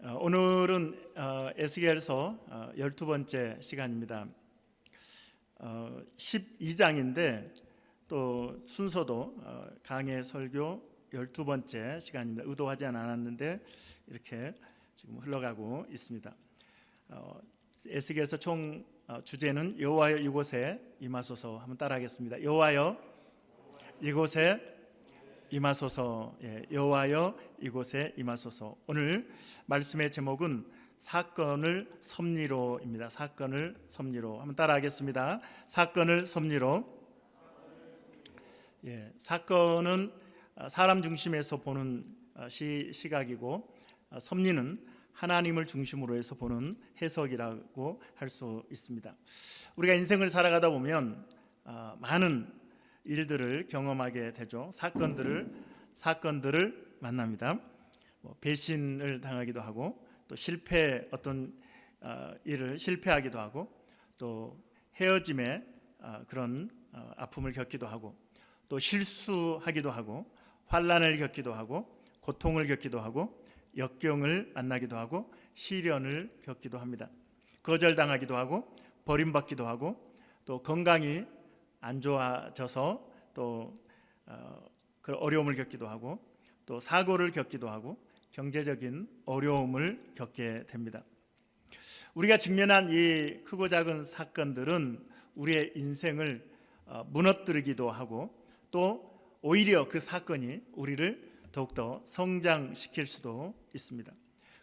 오늘은 에스겔서 12번째 시간입니다. 12장인데 또 순서도 강해 설교 12번째 시간입니다. 의도하지 않았는데 이렇게 지금 흘러가고 있습니다. 에스겔서 총 주제는 여호와여 이곳에 임하소서. 한번 따라하겠습니다. 여호와여 이곳에 임하소서. 여호와여 이곳에 임하소서. 오늘 말씀의 제목은 사건을 섭리로입니다. 사건을 섭리로. 한번 따라하겠습니다. 사건을 섭리로. 사건은 사람 중심에서 보는 시각이고, 섭리는 하나님을 중심으로 해서 보는 해석이라고 할 수 있습니다. 우리가 인생을 살아가다 보면 많은 일들을 경험하게 되죠. 사건들을 만납니다. 배신을 당하기도 하고, 또 어떤 일을 실패하기도 하고, 또 헤어짐의 그런 아픔을 겪기도 하고, 또 실수하기도 하고, 환난을 겪기도 하고, 고통을 겪기도 하고, 역경을 만나기도 하고, 시련을 겪기도 합니다. 거절당하기도 하고, 버림받기도 하고, 또 건강이 안 좋아져서 또 그 어려움을 겪기도 하고, 또 사고를 겪기도 하고, 경제적인 어려움을 겪게 됩니다. 우리가 직면한 이 크고 작은 사건들은 우리의 인생을 무너뜨리기도 하고, 또 오히려 그 사건이 우리를 더욱더 성장시킬 수도 있습니다.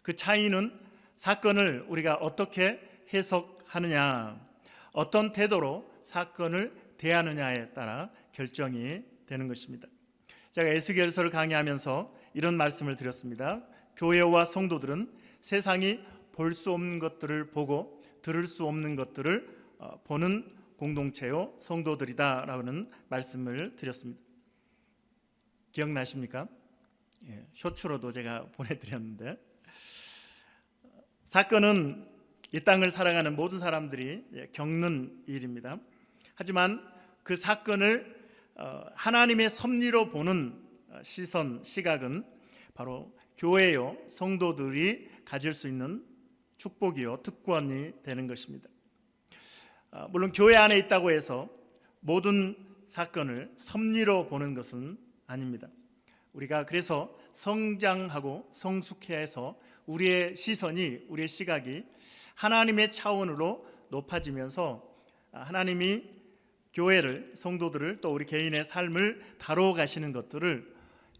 그 차이는 사건을 우리가 어떻게 해석하느냐, 어떤 태도로 사건을 대하느냐에 따라 결정이 되는 것입니다. 제가 에스겔서를 강의하면서 이런 말씀을 드렸습니다. 교회와 성도들은 세상이 볼 수 없는 것들을 보고 들을 수 없는 것들을 보는 공동체요 성도들이다라는 말씀을 드렸습니다. 기억나십니까? 쇼츠로도 제가 보내드렸는데, 사건은 이 땅을 살아가는 모든 사람들이 겪는 일입니다. 하지만 그 사건을 하나님의 섭리로 보는 시각은 바로 교회요 성도들이 가질 수 있는 축복이요 특권이 되는 것입니다. 물론 교회 안에 있다고 해서 모든 사건을 섭리로 보는 것은 아닙니다. 우리가 그래서 성장하고 성숙해야 해서 우리의 시선이, 우리의 시각이 하나님의 차원으로 높아지면서 하나님이 교회를, 성도들을, 또 우리 개인의 삶을 다루어 가시는 것들을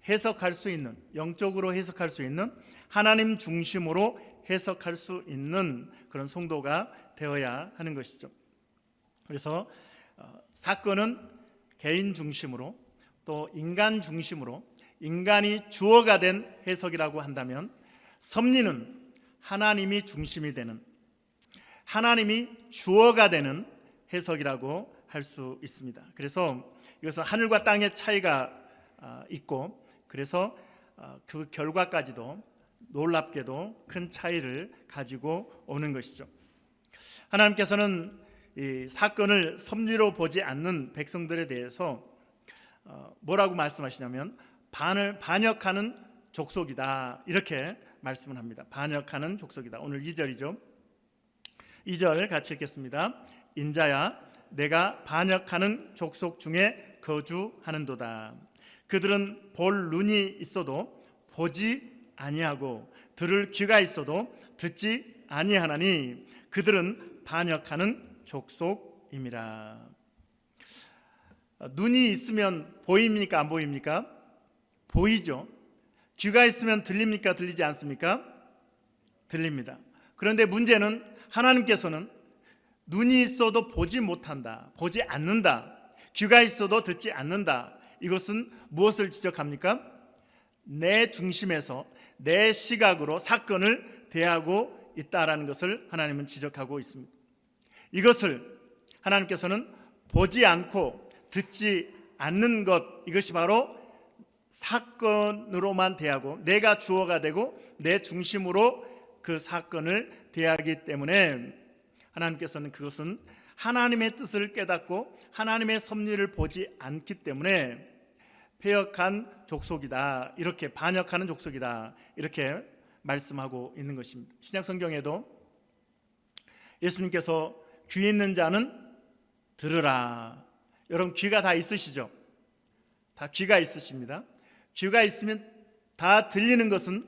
해석할 수 있는, 영적으로 해석할 수 있는, 하나님 중심으로 해석할 수 있는 그런 성도가 되어야 하는 것이죠. 그래서 사건은 개인 중심으로, 또 인간 중심으로, 인간이 주어가 된 해석이라고 한다면, 섭리는 하나님이 중심이 되는, 하나님이 주어가 되는 해석이라고 할 수 있습니다. 그래서 이것은 하늘과 땅의 차이가 있고, 그래서 그 결과까지도 놀랍게도 큰 차이를 가지고 오는 것이죠. 하나님께서는 이 사건을 섭리로 보지 않는 백성들에 대해서 뭐라고 말씀하시냐면, 반역하는 족속이다, 이렇게 말씀을 합니다. 반역하는 족속이다. 오늘 2절이죠. 2절 같이 읽겠습니다. 인자야, 내가 반역하는 족속 중에 거주하는도다. 그들은 볼 눈이 있어도 보지 아니하고, 들을 귀가 있어도 듣지 아니하나니 그들은 반역하는 족속임이라. 눈이 있으면 보입니까, 안 보입니까? 보이죠. 귀가 있으면 들립니까, 들리지 않습니까? 들립니다. 그런데 문제는 하나님께서는 눈이 있어도 보지 못한다, 보지 않는다, 귀가 있어도 듣지 않는다. 이것은 무엇을 지적합니까? 내 중심에서, 내 시각으로 사건을 대하고 있다라는 것을 하나님은 지적하고 있습니다. 이것을 하나님께서는 보지 않고 듣지 않는 것, 이것이 바로 사건으로만 대하고, 내가 주어가 되고 내 중심으로 그 사건을 대하기 때문에, 하나님께서는 그것은 하나님의 뜻을 깨닫고 하나님의 섭리를 보지 않기 때문에 패역한 족속이다, 이렇게 반역하는 족속이다, 이렇게 말씀하고 있는 것입니다. 신약 성경에도 예수님께서 귀 있는 자는 들으라. 여러분 귀가 다 있으시죠? 다 귀가 있으십니다. 귀가 있으면 다 들리는 것은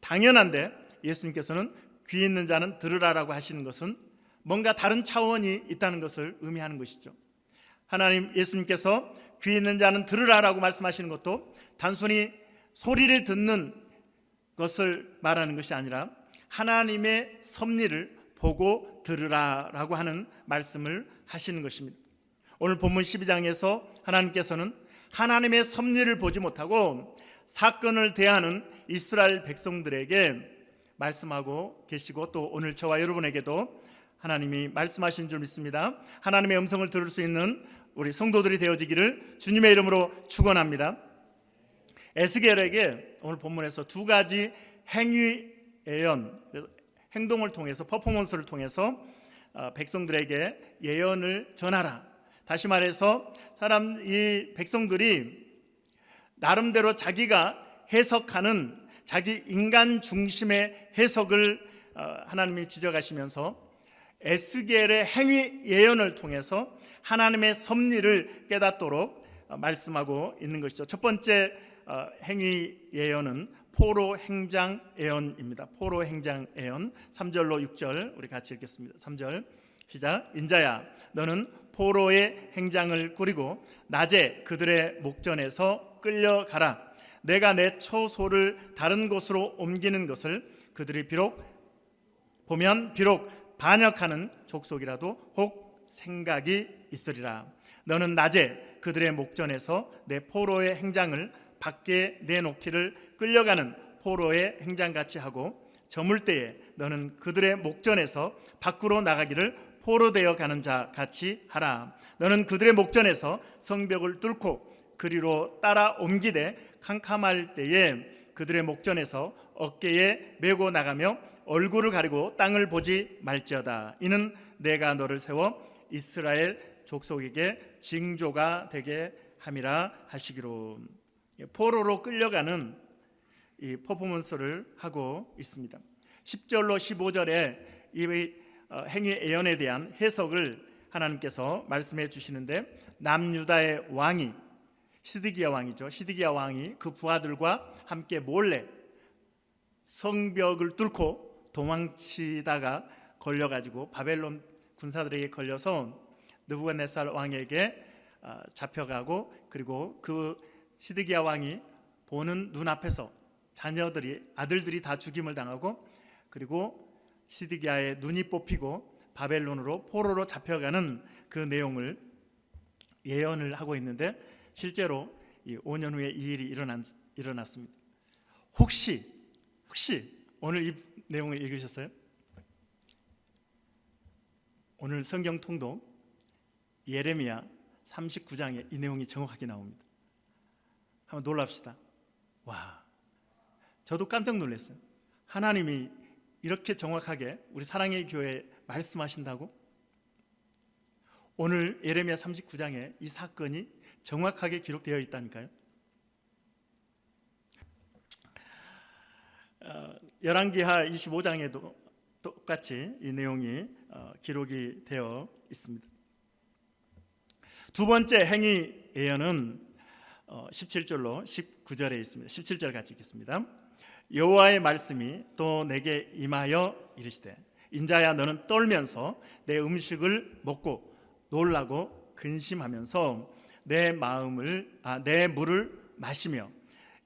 당연한데 예수님께서는 귀 있는 자는 들으라라고 하시는 것은 뭔가 다른 차원이 있다는 것을 의미하는 것이죠. 하나님 예수님께서 귀 있는 자는 들으라라고 말씀하시는 것도 단순히 소리를 듣는 것을 말하는 것이 아니라 하나님의 섭리를 보고 들으라라고 하는 말씀을 하시는 것입니다. 오늘 본문 12장에서 하나님께서는 하나님의 섭리를 보지 못하고 사건을 대하는 이스라엘 백성들에게 말씀하고 계시고 또 오늘 저와 여러분에게도 하나님이 말씀하신 줄 믿습니다. 하나님의 음성을 들을 수 있는 우리 성도들이 되어지기를 주님의 이름으로 축원합니다. 에스겔에게 오늘 본문에서 두 가지 행위 예언, 행동을 통해서 퍼포먼스를 통해서 백성들에게 예언을 전하라. 다시 말해서 이 백성들이 나름대로 자기가 해석하는 자기 인간 중심의 해석을 하나님이 지적하시면서 에스겔의 행위 예언을 통해서 하나님의 섭리를 깨닫도록 말씀하고 있는 것이죠. 첫 번째 행위 예언은 포로 행장 예언입니다. 포로 행장 예언 3절로 6절 우리 같이 읽겠습니다. 3절 시작. 인자야 너는 포로의 행장을 꾸리고 낮에 그들의 목전에서 끌려가라. 내가 내 처소를 다른 곳으로 옮기는 것을 그들이 보면 비록 반역하는 족속이라도 혹 생각이 있으리라. 너는 낮에 그들의 목전에서 내 포로의 행장을 밖에 내놓기를 끌려가는 포로의 행장같이 하고 저물 때에 너는 그들의 목전에서 밖으로 나가기를 포로되어 가는 자 같이 하라. 너는 그들의 목전에서 성벽을 뚫고 그리로 따라 옮기되 캄캄할 때에 그들의 목전에서 어깨에 메고 나가며 얼굴을 가리고 땅을 보지 말지어다. 이는 내가 너를 세워 이스라엘 족속에게 징조가 되게 함이라 하시기로. 포로로 끌려가는 이 퍼포먼스를 하고 있습니다. 10절로 15절에 이 행위 예언에 대한 해석을 하나님께서 말씀해 주시는데 남유다의 왕이 시드기야 왕이죠. 시드기야 왕이 그 부하들과 함께 몰래 성벽을 뚫고 도망치다가 걸려가지고 바벨론 군사들에게 걸려서 느부갓네살 왕에게 잡혀가고 그리고 그 시드기야 왕이 보는 눈앞에서 아들들이 다 죽임을 당하고 그리고 시드기야의 눈이 뽑히고 바벨론으로 포로로 잡혀가는 그 내용을 예언을 하고 있는데 실제로 5년 후에 이 일이 일어났습니다. 혹시 오늘 이 내용을 읽으셨어요? 오늘 성경 통독 예레미야 39장에 이 내용이 정확하게 나옵니다. 한번 놀랍시다. 와, 저도 깜짝 놀랐어요. 하나님이 이렇게 정확하게 우리 사랑의 교회에 말씀하신다고? 오늘 예레미야 39장에 이 사건이 정확하게 기록되어 있다니까요. 열왕기하 25장에도 똑같이 이 내용이 기록이 되어 있습니다. 두 번째 행위 예언은 17절로 19절에 있습니다. 17절 같이 읽겠습니다. 여호와의 말씀이 또 내게 임하여 이르시되 인자야 너는 떨면서 내 음식을 먹고 놀라고 근심하면서 내 물을 마시며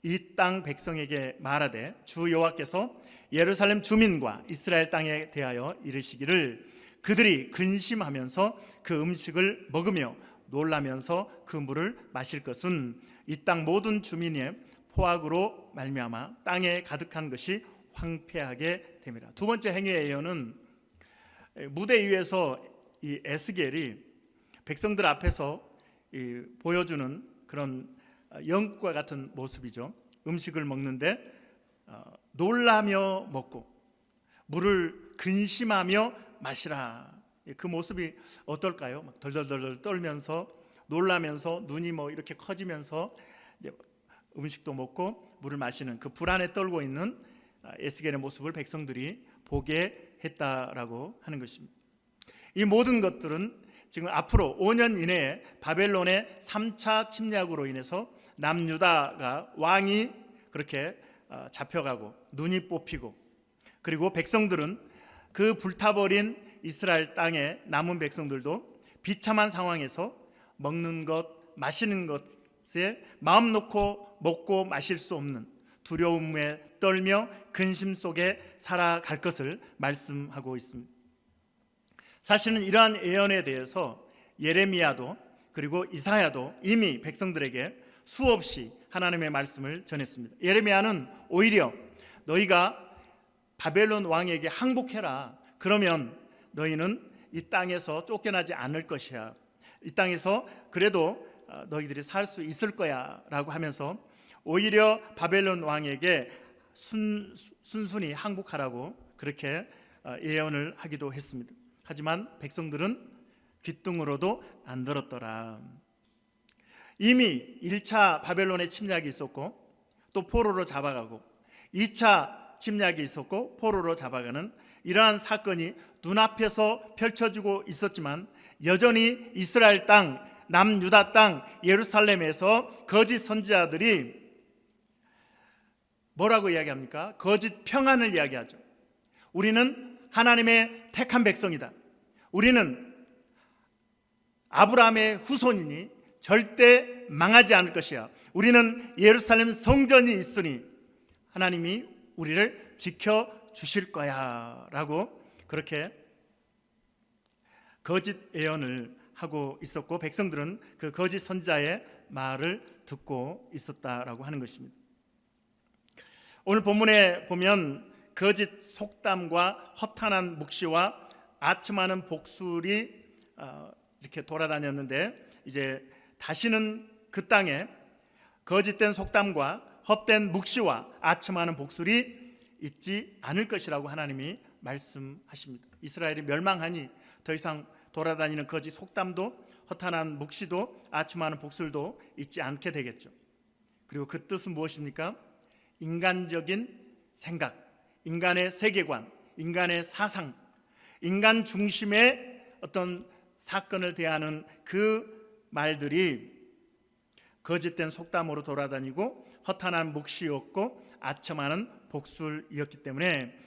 이 땅 백성에게 말하되 주 여호와께서 예루살렘 주민과 이스라엘 땅에 대하여 이르시기를 그들이 근심하면서 그 음식을 먹으며 놀라면서 그 물을 마실 것은 이 땅 모든 주민의 포악으로 말미암아 땅에 가득한 것이 황폐하게 됨이라. 두 번째 행위의 예언은 무대 위에서 이 에스겔이 백성들 앞에서 보여주는 그런 영과 같은 모습이죠. 음식을 먹는데 놀라며 먹고 물을 근심하며 마시라. 그 모습이 어떨까요? 막 덜덜덜 떨면서 놀라면서 눈이 이렇게 커지면서 이제 음식도 먹고 물을 마시는 그 불안에 떨고 있는 에스겔의 모습을 백성들이 보게 했다라고 하는 것입니다. 이 모든 것들은 지금 앞으로 5년 이내에 바벨론의 3차 침략으로 인해서 남유다가 왕이 그렇게 잡혀가고 눈이 뽑히고, 그리고 백성들은 그 불타버린 이스라엘 땅에 남은 백성들도 비참한 상황에서 먹는 것, 마시는 것에 마음 놓고 먹고 마실 수 없는 두려움에 떨며 근심 속에 살아갈 것을 말씀하고 있습니다. 사실은 이러한 예언에 대해서 예레미야도 그리고 이사야도 이미 백성들에게 수없이 하나님의 말씀을 전했습니다. 예레미야는 오히려 너희가 바벨론 왕에게 항복해라, 그러면 너희는 이 땅에서 쫓겨나지 않을 것이야, 이 땅에서 그래도 너희들이 살 수 있을 거야 라고 하면서 오히려 바벨론 왕에게 순순히 항복하라고 그렇게 예언을 하기도 했습니다. 하지만 백성들은 귓등으로도 안 들었더라. 이미 1차 바벨론의 침략이 있었고 또 포로로 잡아가고 2차 침략이 있었고 포로로 잡아가는 이러한 사건이 눈앞에서 펼쳐지고 있었지만 여전히 이스라엘 땅, 남유다 땅, 예루살렘에서 거짓 선지자들이 뭐라고 이야기합니까? 거짓 평안을 이야기하죠. 우리는 하나님의 택한 백성이다, 우리는 아브라함의 후손이니 절대 망하지 않을 것이야, 우리는 예루살렘 성전이 있으니 하나님이 우리를 지켜주실 거야 라고 그렇게 거짓 예언을 하고 있었고 백성들은 그 거짓 선지자의 말을 듣고 있었다라고 하는 것입니다. 오늘 본문에 보면 거짓 속담과 허탄한 묵시와 아첨하는 복술이 이렇게 돌아다녔는데 이제 다시는 그 땅에 거짓된 속담과 헛된 묵시와 아첨하는 복술이 있지 않을 것이라고 하나님이 말씀하십니다. 이스라엘이 멸망하니 더 이상 돌아다니는 거짓 속담도 허탄한 묵시도 아첨하는 복술도 있지 않게 되겠죠. 그리고 그 뜻은 무엇입니까? 인간적인 생각, 인간의 세계관, 인간의 사상, 인간 중심의 어떤 사건을 대하는 그 말들이 거짓된 속담으로 돌아다니고 허탄한 묵시였고 아첨하는 복술이었기 때문에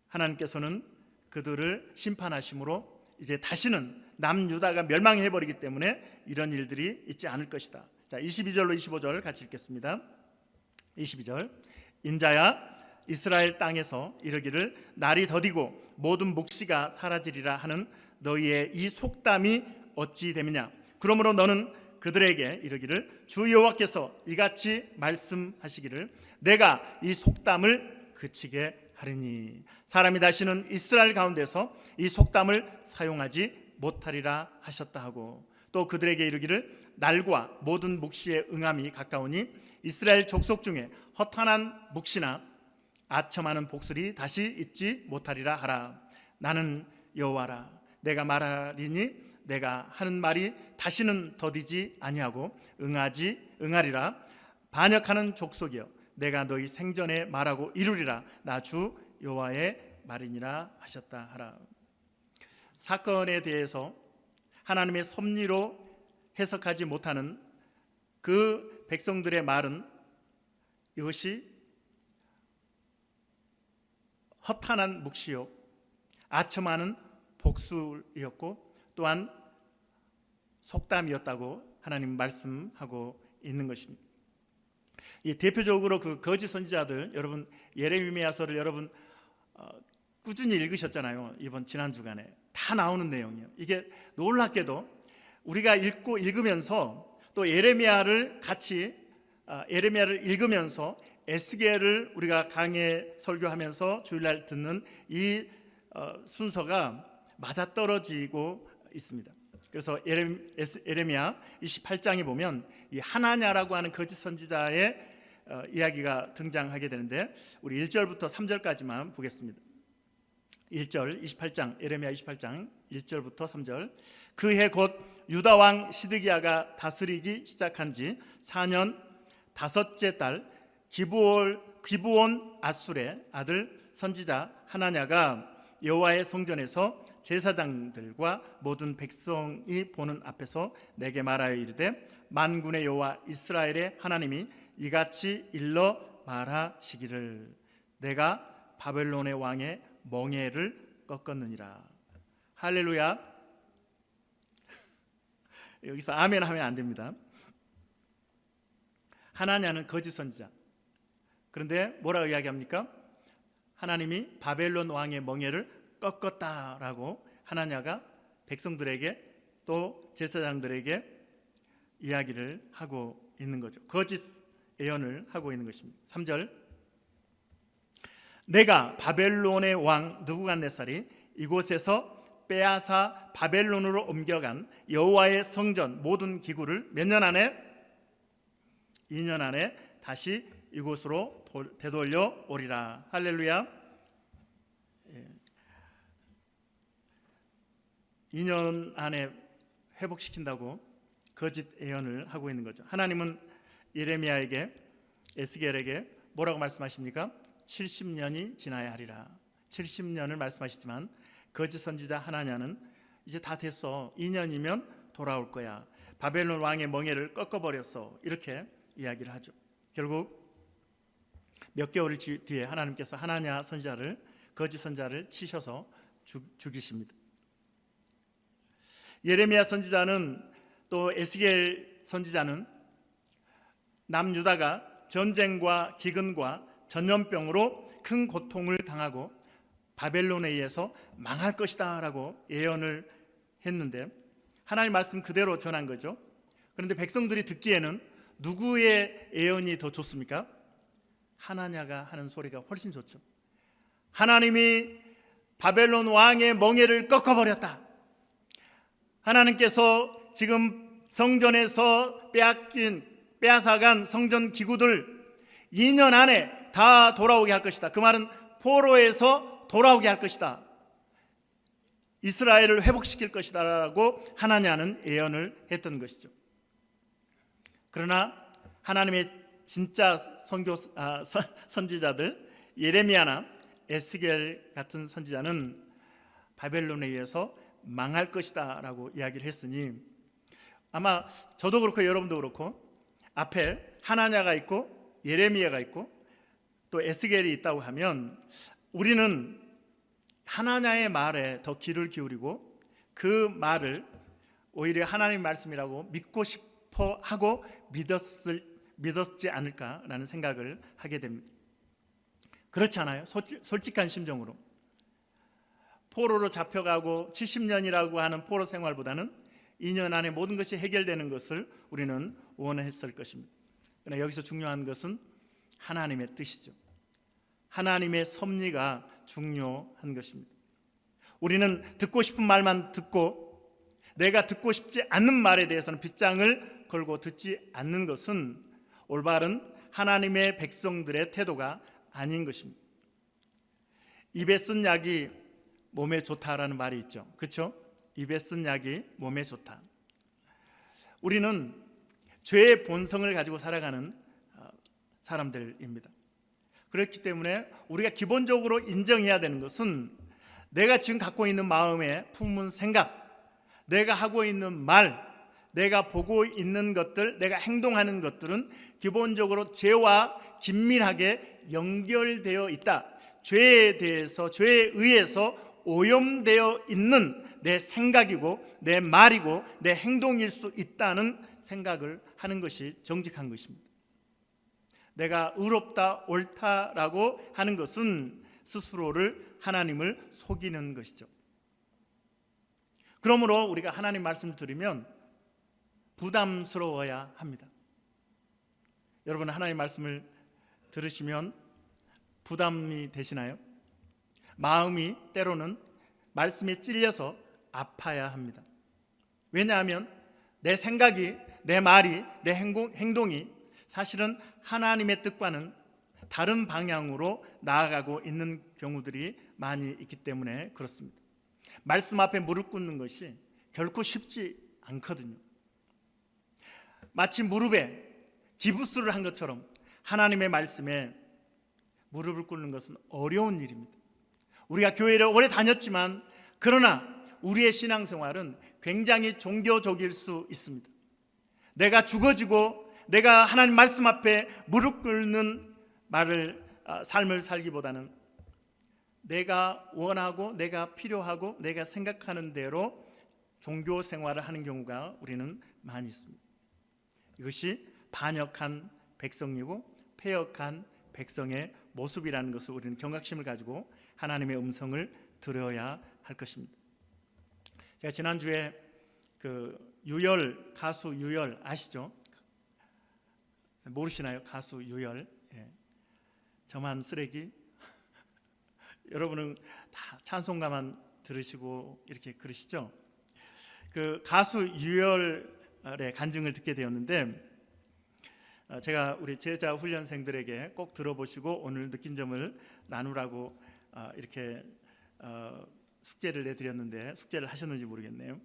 하나님께서는 그들을 심판하심으로 이제 다시는 남유다가 멸망해버리기 때문에 이런 일들이 있지 않을 것이다. 자, 22절로 25절 같이 읽겠습니다. 22절, 인자야 이스라엘 땅에서 이르기를 날이 더디고 모든 묵시가 사라지리라 하는 너희의 이 속담이 어찌 됨이냐. 그러므로 너는 그들에게 이르기를 주 여호와께서 이같이 말씀하시기를 내가 이 속담을 그치게 하리니 사람이 다시는 이스라엘 가운데서 이 속담을 사용하지 못하리라 하셨다 하고, 또 그들에게 이르기를 날과 모든 묵시의 응함이 가까우니 이스라엘 족속 중에 허탄한 묵시나 아첨하는 복술이 다시 있지 못하리라 하라. 나는 여호와라. 내가 말하리니 내가 하는 말이 다시는 더디지 아니하고 응하리라. 반역하는 족속이여 내가 너희 생전에 말하고 이루리라. 나 주 여호와의 말이니라 하셨다 하라. 사건에 대해서 하나님의 섭리로 해석하지 못하는 그 백성들의 말은 이것이 허탄한 묵시요 아첨하는 복술이었고 또한 속담이었다고 하나님 말씀하고 있는 것입니다. 이 대표적으로 그 거짓 선지자들, 여러분 예레미야서를 여러분 꾸준히 읽으셨잖아요. 이번 지난 주간에 다 나오는 내용이에요. 이게 놀랍게도 우리가 읽으면서 또 예레미야를 같이 예레미야를 읽으면서 에스겔을 우리가 강해 설교하면서 주일날 듣는 이 순서가 맞아떨어지고 있습니다. 그래서 예레미야 28장에 보면 이 하나냐라고 하는 거짓 선지자의 이야기가 등장하게 되는데 우리 1절부터 3절까지만 보겠습니다. 1절 28장 예레미야 28장 1절부터 3절. 그해 곧 유다 왕 시드기야가 다스리기 시작한 지 4년 다섯째 달 기브올 기브온 아술의 아들 선지자 하나냐가 여호와의 성전에서 제사장들과 모든 백성이 보는 앞에서 내게 말하여 이르되 만군의 여호와 이스라엘의 하나님이 이같이 일러 말하시기를 내가 바벨론의 왕의 멍에를 꺾었느니라. 할렐루야. 여기서 아멘 하면 안 됩니다. 하나냐는 거짓 선지자. 그런데 뭐라고 이야기합니까? 하나님이 바벨론 왕의 멍에를 꺾었다라고 하나냐가 백성들에게 또 제사장들에게 이야기를 하고 있는 거죠. 거짓 예언을 하고 있는 것입니다. 3절 내가 바벨론의 왕 느부갓네살이 이곳에서 빼앗아 바벨론으로 옮겨간 여호와의 성전 모든 기구를 몇 년 안에? 2년 안에 다시 이곳으로 되돌려 오리라. 할렐루야. 2년 안에 회복시킨다고 거짓 예언을 하고 있는 거죠. 하나님은 예레미야에게 에스겔에게 뭐라고 말씀하십니까? 70년이 지나야 하리라. 70년을 말씀하시지만 거짓 선지자 하나냐는 이제 다 됐어. 2년이면 돌아올 거야. 바벨론 왕의 멍에를 꺾어버렸어. 이렇게 이야기를 하죠. 결국 몇 개월 뒤에 하나님께서 하나냐 선지자를 거짓 선지자를 치셔서 죽이십니다. 예레미야 선지자는 또 에스겔 선지자는 남유다가 전쟁과 기근과 전염병으로 큰 고통을 당하고 바벨론에 의해서 망할 것이다 라고 예언을 했는데 하나님 말씀 그대로 전한 거죠. 그런데 백성들이 듣기에는 누구의 예언이 더 좋습니까? 하나냐가 하는 소리가 훨씬 좋죠. 하나님이 바벨론 왕의 멍에를 꺾어버렸다. 하나님께서 지금 성전에서 빼앗아간 성전 기구들 2년 안에 다 돌아오게 할 것이다. 그 말은 포로에서 돌아오게 할 것이다. 이스라엘을 회복시킬 것이다 라고 하나냐는 예언을 했던 것이죠. 그러나 하나님의 진짜 선지자들 예레미야나 에스겔 같은 선지자는 바벨론에 의해서 망할 것이다 라고 이야기를 했으니 아마 저도 그렇고 여러분도 그렇고 앞에 하나냐가 있고 예레미야가 있고 또 에스겔이 있다고 하면 우리는 하나냐의 말에 더 귀를 기울이고 그 말을 오히려 하나님 말씀이라고 믿고 싶어 하고 믿었지 않을까라는 생각을 하게 됩니다. 그렇지 않아요? 솔직한 심정으로 포로로 잡혀가고 70년이라고 하는 포로 생활보다는 2년 안에 모든 것이 해결되는 것을 우리는 원했을 것입니다. 그러나 여기서 중요한 것은 하나님의 뜻이죠. 하나님의 섭리가 중요한 것입니다. 우리는 듣고 싶은 말만 듣고 내가 듣고 싶지 않는 말에 대해서는 빗장을 걸고 듣지 않는 것은 올바른 하나님의 백성들의 태도가 아닌 것입니다. 입에 쓴 약이 몸에 좋다라는 말이 있죠. 그렇죠? 입에 쓴 약이 몸에 좋다. 우리는 죄의 본성을 가지고 살아가는 사람들입니다. 그렇기 때문에 우리가 기본적으로 인정해야 되는 것은 내가 지금 갖고 있는 마음에 품은 생각, 내가 하고 있는 말, 내가 보고 있는 것들, 내가 행동하는 것들은 기본적으로 죄와 긴밀하게 연결되어 있다. 죄에 대해서, 죄에 의해서 오염되어 있는 내 생각이고 내 말이고 내 행동일 수 있다는 생각을 하는 것이 정직한 것입니다. 내가 의롭다 옳다라고 하는 것은 스스로를 하나님을 속이는 것이죠. 그러므로 우리가 하나님 말씀 들으면 부담스러워야 합니다. 여러분 하나님 말씀을 들으시면 부담이 되시나요? 마음이 때로는 말씀에 찔려서 아파야 합니다. 왜냐하면 내 생각이, 내 말이, 내 행동이 사실은 하나님의 뜻과는 다른 방향으로 나아가고 있는 경우들이 많이 있기 때문에 그렇습니다. 말씀 앞에 무릎 꿇는 것이 결코 쉽지 않거든요. 마치 무릎에 기부스를 한 것처럼 하나님의 말씀에 무릎을 꿇는 것은 어려운 일입니다. 우리가 교회를 오래 다녔지만 그러나 우리의 신앙생활은 굉장히 종교적일 수 있습니다. 내가 죽어지고 내가 하나님 말씀 앞에 무릎 꿇는 삶을 살기보다는 내가 원하고 내가 필요하고 내가 생각하는 대로 종교 생활을 하는 경우가 우리는 많이 있습니다. 이것이 반역한 백성이고 패역한 백성의 모습이라는 것을 우리는 경각심을 가지고 하나님의 음성을 들어야 할 것입니다. 제가 지난주에 가수 유열 아시죠? 모르시나요? 가수 유열. 예. 저만 쓰레기? 여러분은 다 찬송가만 들으시고 이렇게 그러시죠? 그 가수 유열의 간증을 듣게 되었는데 제가 우리 제자 훈련생들에게 꼭 들어보시고 오늘 느낀 점을 나누라고 이렇게 숙제를 내드렸는데 숙제를 하셨는지 모르겠네요.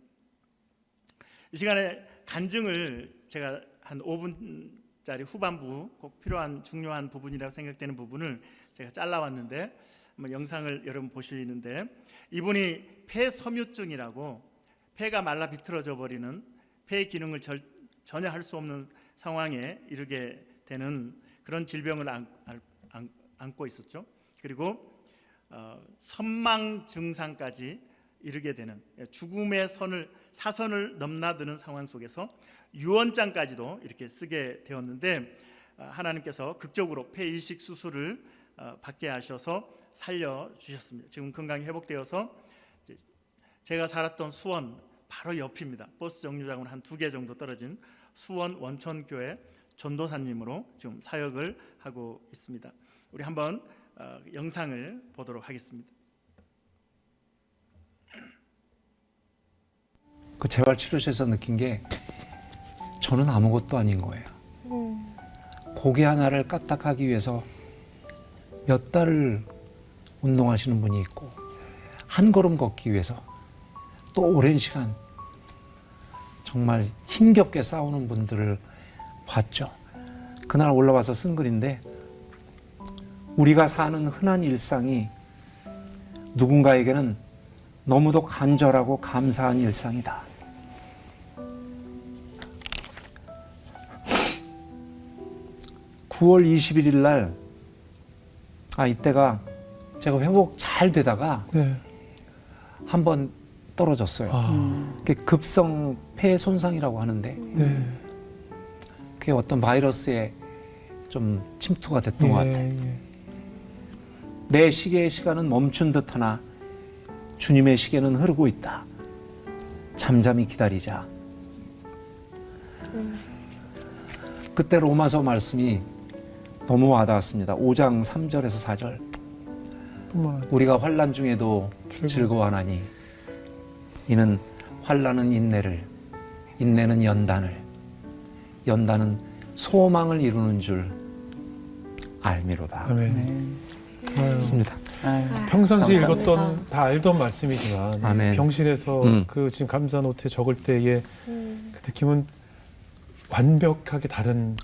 이 시간에 간증을 제가 한 5분짜리 후반부 꼭 필요한 중요한 부분이라고 생각되는 부분을 제가 잘라왔는데 한번 영상을 여러분 보시는데 이분이 폐섬유증이라고 폐가 말라 비틀어져 버리는 폐의 기능을 전혀 할 수 없는 상황에 이르게 되는 그런 질병을 안고 있었죠. 그리고 선망 증상까지 이르게 되는 죽음의 사선을 넘나드는 상황 속에서 유언장까지도 이렇게 쓰게 되었는데 하나님께서 극적으로 폐이식 수술을 받게 하셔서 살려주셨습니다. 지금 건강이 회복되어서 제가 살았던 수원 바로 옆입니다. 버스 정류장으로 한 2개 정도 떨어진 수원 원천교회 전도사님으로 지금 사역을 하고 있습니다. 우리 한번 영상을 보도록 하겠습니다. 그 재활치료소에서 느낀 게 저는 아무것도 아닌 거예요. 고개 하나를 까딱하기 위해서 몇 달을 운동하시는 분이 있고 한 걸음 걷기 위해서 또 오랜 시간 정말 힘겹게 싸우는 분들을 봤죠. 그날 올라와서 쓴 글인데 우리가 사는 흔한 일상이 누군가에게는 너무도 간절하고 감사한 일상이다. (9월 21일) 날 이때가 제가 회복 잘 되다가 한번 떨어졌어요. 그게 급성 폐 손상이라고 하는데 그게 어떤 바이러스에 좀 침투가 됐던 것 같아요. 내 시계의 시간은 멈춘 듯하나 주님의 시계는 흐르고 있다. 잠잠히 기다리자. 그때 로마서 말씀이 너무 와닿았습니다. 5장 3절에서 4절. 우리가 환난 중에도 즐거워하나니 이는 환난은 인내를, 인내는 연단을, 연단은 소망을 이루는 줄 알미로다. 아멘. 맞습니다. 평상시에 감사합니다. 읽었던 다 알던 말씀이지만 아멘. 병실에서 그 지금 감사 노트에 적을 때의 그 느낌은 완벽하게 다른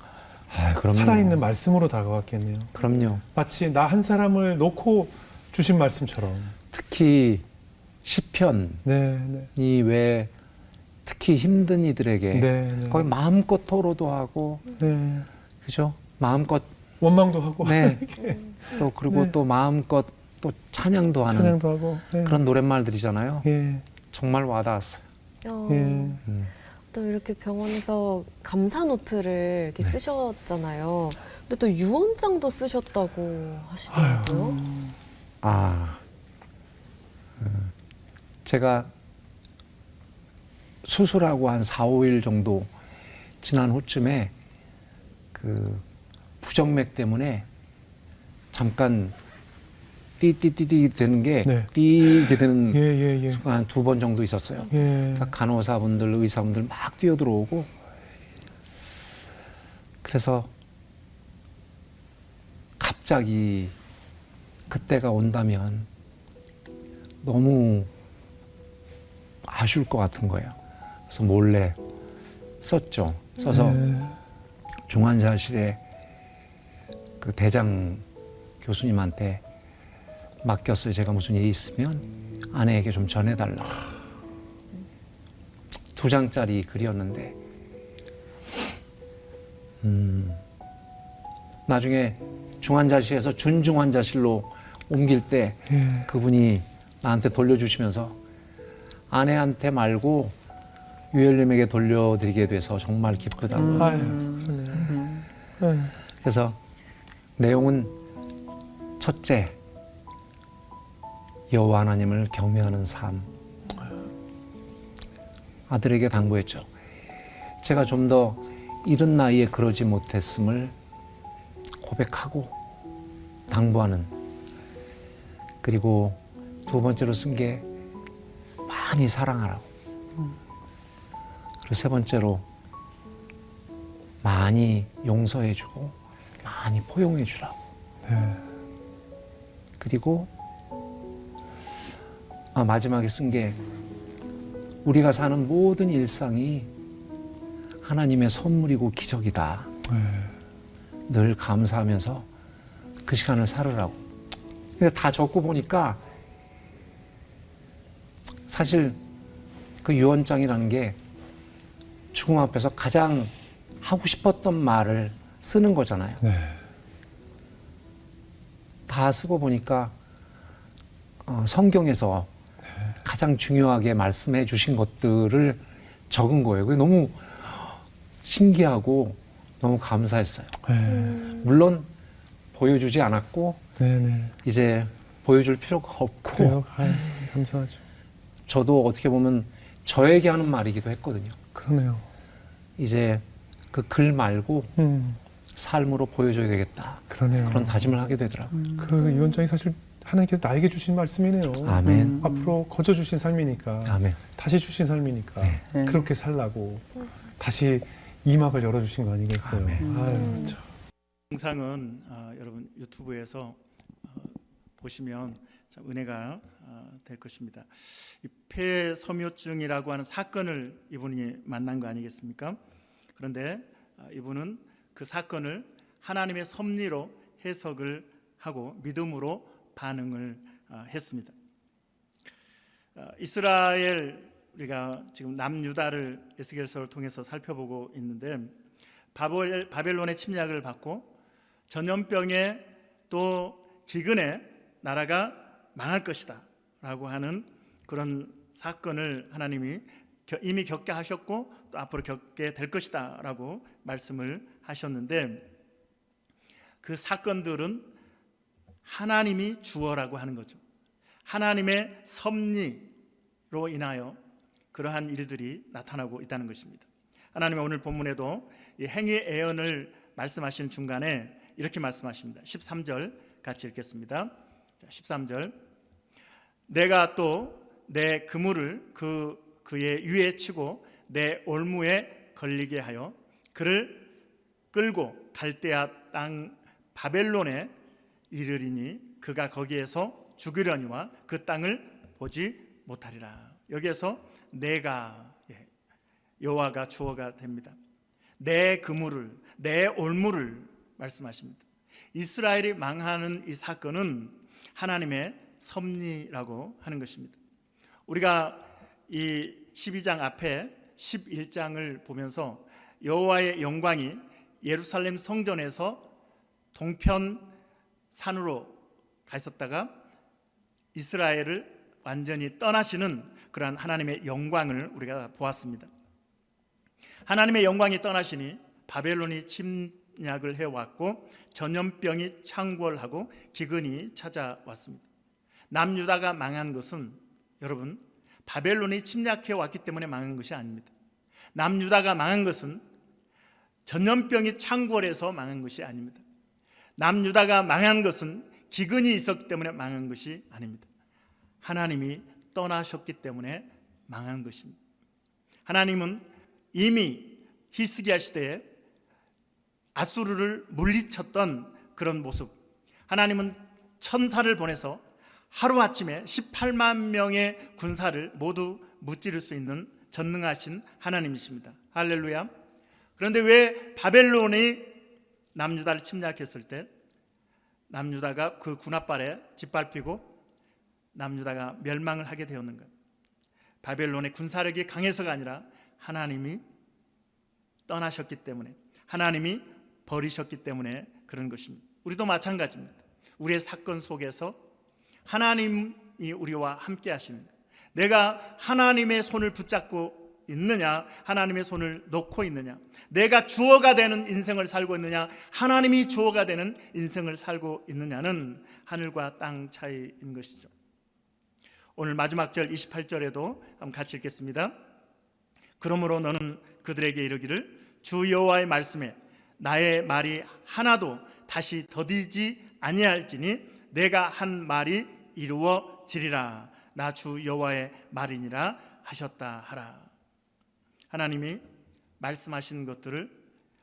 그럼요. 살아있는 말씀으로 다가왔겠네요. 그럼요. 마치 나 한 사람을 놓고 주신 말씀처럼. 특히 시편이 네. 왜 특히 힘든 이들에게 네. 거의 마음껏 토로도 하고, 네. 그죠? 마음껏 원망도 하고. 네. 또 그리고 네. 또 마음껏 또 찬양도 하는 찬양도 하고. 네. 그런 노랫말들이잖아요. 예. 정말 와닿았어요. 예. 또 이렇게 병원에서 감사 노트를 이렇게 쓰셨잖아요. 근데 또 유언장도 쓰셨다고 하시더라고요. 제가 수술하고 한 4, 5일 정도 지난 후쯤에 그 부정맥 때문에 잠깐 띠띠띠띠 되는 게 띠게 되는 예. 순간 한 2번 정도 있었어요. 예. 그러니까 간호사분들, 의사분들 막 뛰어들어오고 그래서 갑자기 그때가 온다면 너무 아쉬울 것 같은 거예요. 그래서 몰래 썼죠. 써서 중환자실에 그 대장 교수님한테 맡겼어요. 제가 무슨 일이 있으면 아내에게 좀 전해달라고. 2장짜리 글이었는데 나중에 중환자실에서 준중환자실로 옮길 때 그분이 나한테 돌려주시면서 아내한테 말고 유엘님에게 돌려드리게 돼서 정말 기쁘다고. 아유, 그러네요. 아유. 그래서 내용은 첫째, 여호와 하나님을 경외하는 삶. 아들에게 당부했죠. 제가 좀 더 이른 나이에 그러지 못했음을 고백하고 당부하는. 그리고 두 번째로 쓴 게 많이 사랑하라고. 그리고 세 번째로 많이 용서해주고 많이 포용해주라고. 네. 그리고 마지막에 쓴 게 우리가 사는 모든 일상이 하나님의 선물이고 기적이다. 네. 늘 감사하면서 그 시간을 살으라고. 근데 다 적고 보니까 사실 그 유언장이라는 게 죽음 앞에서 가장 하고 싶었던 말을 쓰는 거잖아요. 네. 다 쓰고 보니까 성경에서 가장 중요하게 말씀해 주신 것들을 적은 거예요. 그게 너무 신기하고 너무 감사했어요. 네. 물론 보여주지 않았고 네네. 이제 보여줄 필요가 없고 그래요. 아유, 감사하죠. 저도 어떻게 보면 저에게 하는 말이기도 했거든요. 그러네요. 이제 그 글 말고 음, 삶으로 보여줘야 되겠다. 그러네요. 그런 다짐을 하게 되더라고요. 그 유언장이 사실 하나님께서 나에게 주신 말씀이네요. 아멘. 앞으로 거저 주신 삶이니까, 아멘. 다시 주신 삶이니까 네. 그렇게 살라고 다시 이막을 열어주신 거 아니겠어요. 아멘. 아유, 참. 영상은 여러분 유튜브에서 보시면 참 은혜가 될 것입니다. 이 폐섬유증이라고 하는 사건을 이분이 만난 거 아니겠습니까? 그런데 이분은 그 사건을 하나님의 섭리로 해석을 하고 믿음으로 반응을 했습니다. 이스라엘, 우리가 지금 남유다를 에스겔서를 통해서 살펴보고 있는데 바벨론의 침략을 받고 전염병에 또 기근에 나라가 망할 것이다 라고 하는 그런 사건을 하나님이 이미 겪게 하셨고 또 앞으로 겪게 될 것이다 라고 말씀을 하셨는데, 그 사건들은 하나님이 주어라고 하는 거죠. 하나님의 섭리로 인하여 그러한 일들이 나타나고 있다는 것입니다. 하나님은 오늘 본문에도 이 행위 예언을 말씀하시는 중간에 이렇게 말씀하십니다. 13절 같이 읽겠습니다. 13절, 내가 또 내 그물을 그의 위에 치고 내 올무에 걸리게 하여 그를 끌고 갈대아 땅 바벨론에 이르리니 그가 거기에서 죽으려니와 그 땅을 보지 못하리라. 여기에서 내가, 여호와가 주어가 됩니다. 내 그물을, 내 올무를 말씀하십니다. 이스라엘이 망하는 이 사건은 하나님의 섭리라고 하는 것입니다. 우리가 이 12장 앞에 11장을 보면서 여호와의 영광이 예루살렘 성전에서 동편 산으로 가 있었다가 이스라엘을 완전히 떠나시는 그러한 하나님의 영광을 우리가 보았습니다. 하나님의 영광이 떠나시니 바벨론이 침략을 해왔고 전염병이 창궐하고 기근이 찾아왔습니다. 남유다가 망한 것은 여러분 바벨론이 침략해 왔기 때문에 망한 것이 아닙니다. 남유다가 망한 것은 전염병이 창궐해서 망한 것이 아닙니다. 남유다가 망한 것은 기근이 있었기 때문에 망한 것이 아닙니다. 하나님이 떠나셨기 때문에 망한 것입니다. 하나님은 이미 히스기야 시대에 아수르를 물리쳤던 그런 모습, 하나님은 천사를 보내서 하루아침에 18만 명의 군사를 모두 무찌를 수 있는 전능하신 하나님이십니다. 할렐루야. 그런데 왜 바벨론이 남유다를 침략했을 때 남유다가 그 군합발에 짓밟히고 남유다가 멸망을 하게 되었는가? 바벨론의 군사력이 강해서가 아니라 하나님이 떠나셨기 때문에, 하나님이 버리셨기 때문에 그런 것입니다. 우리도 마찬가지입니다. 우리의 사건 속에서 하나님이 우리와 함께 하시는, 내가 하나님의 손을 붙잡고 있느냐, 하나님의 손을 놓고 있느냐, 내가 주어가 되는 인생을 살고 있느냐, 하나님이 주어가 되는 인생을 살고 있느냐는 하늘과 땅 차이인 것이죠. 오늘 마지막 절 28절에도 한번 같이 읽겠습니다. 그러므로 너는 그들에게 이르기를 주 여호와의 말씀에 나의 말이 하나도 다시 더디지 아니할지니 내가 한 말이 이루어지리라. 나 주 여호와의 말이니라 하셨다 하라. 하나님이 말씀하신 것들을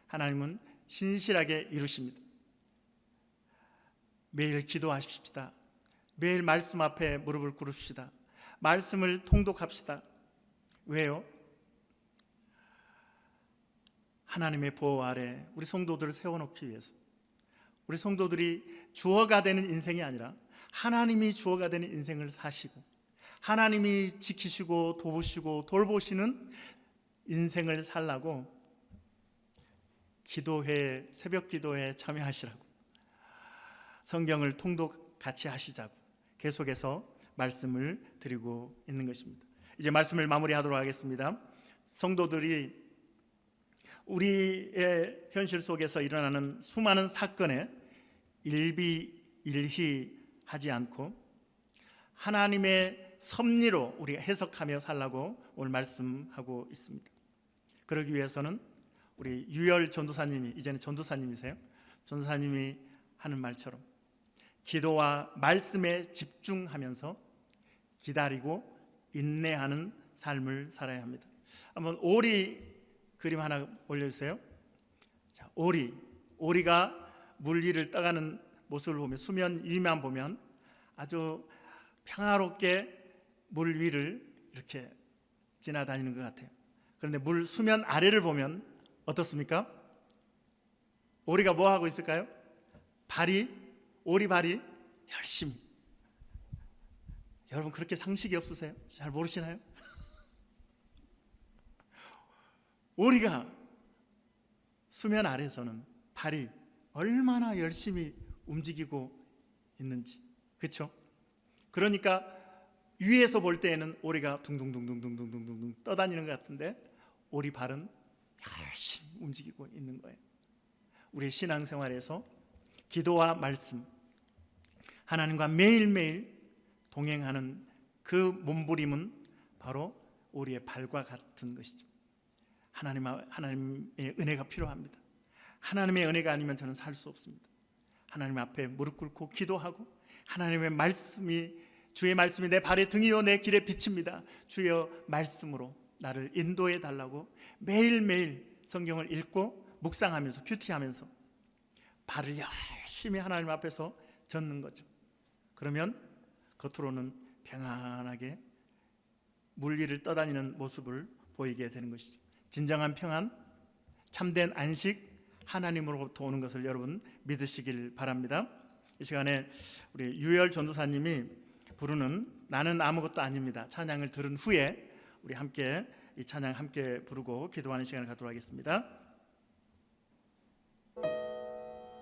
하나님은 신실하게 이루십니다. 매일 기도하십시다. 매일 말씀 앞에 무릎을 꿇읍시다. 말씀을 통독합시다. 왜요? 하나님의 보호 아래 우리 성도들을 세워놓기 위해서, 우리 성도들이 주어가 되는 인생이 아니라 하나님이 주어가 되는 인생을 사시고 하나님이 지키시고 도우시고 돌보시는 인생을 살라고 기도회, 새벽 기도회에 참여하시라고, 성경을 통독 같이 하시자고 계속해서 말씀을 드리고 있는 것입니다. 이제 말씀을 마무리하도록 하겠습니다. 성도들이 우리의 현실 속에서 일어나는 수많은 사건에 일비일희하지 않고 하나님의 섭리로 우리가 해석하며 살라고 오늘 말씀하고 있습니다. 그러기 위해서는 우리 유열 전도사님이, 이제는 전도사님이세요, 전도사님이 하는 말처럼 기도와 말씀에 집중하면서 기다리고 인내하는 삶을 살아야 합니다. 한번 오리 그림 하나 올려주세요. 자, 오리가 물 위를 떠가는 모습을 보면, 수면 위만 보면 아주 평화롭게 물 위를 이렇게 지나다니는 것 같아요. 그런데 물 수면 아래를 보면 어떻습니까? 오리가 뭐 하고 있을까요? 오리 발이 열심히. 여러분 그렇게 상식이 없으세요? 잘 모르시나요? 오리가 수면 아래서는 발이 얼마나 열심히 움직이고 있는지, 그렇죠? 그러니까 위에서 볼 때에는 오리가 둥둥둥둥둥둥둥둥 떠다니는 것 같은데 오리 발은 열심히 움직이고 있는 거예요. 우리의 신앙생활에서 기도와 말씀, 하나님과 매일매일 동행하는 그 몸부림은 바로 오리의 발과 같은 것이죠. 하나님의 은혜가 필요합니다. 하나님의 은혜가 아니면 저는 살 수 없습니다. 하나님 앞에 무릎 꿇고 기도하고 하나님의 말씀이, 주의 말씀이 내 발의 등이요 내 길에 빛입니다. 주여 말씀으로 나를 인도해 달라고 매일매일 성경을 읽고 묵상하면서 큐티하면서 발을 열심히 하나님 앞에서 젓는 거죠. 그러면 겉으로는 평안하게 물 위를 떠다니는 모습을 보이게 되는 것이죠. 진정한 평안, 참된 안식, 하나님으로부터 오는 것을 여러분 믿으시길 바랍니다. 이 시간에 우리 유열 전도사님이 부르는 나는 아무것도 아닙니다 찬양을 들은 후에 우리 함께 이 찬양 함께 부르고 기도하는 시간을 갖도록 하겠습니다.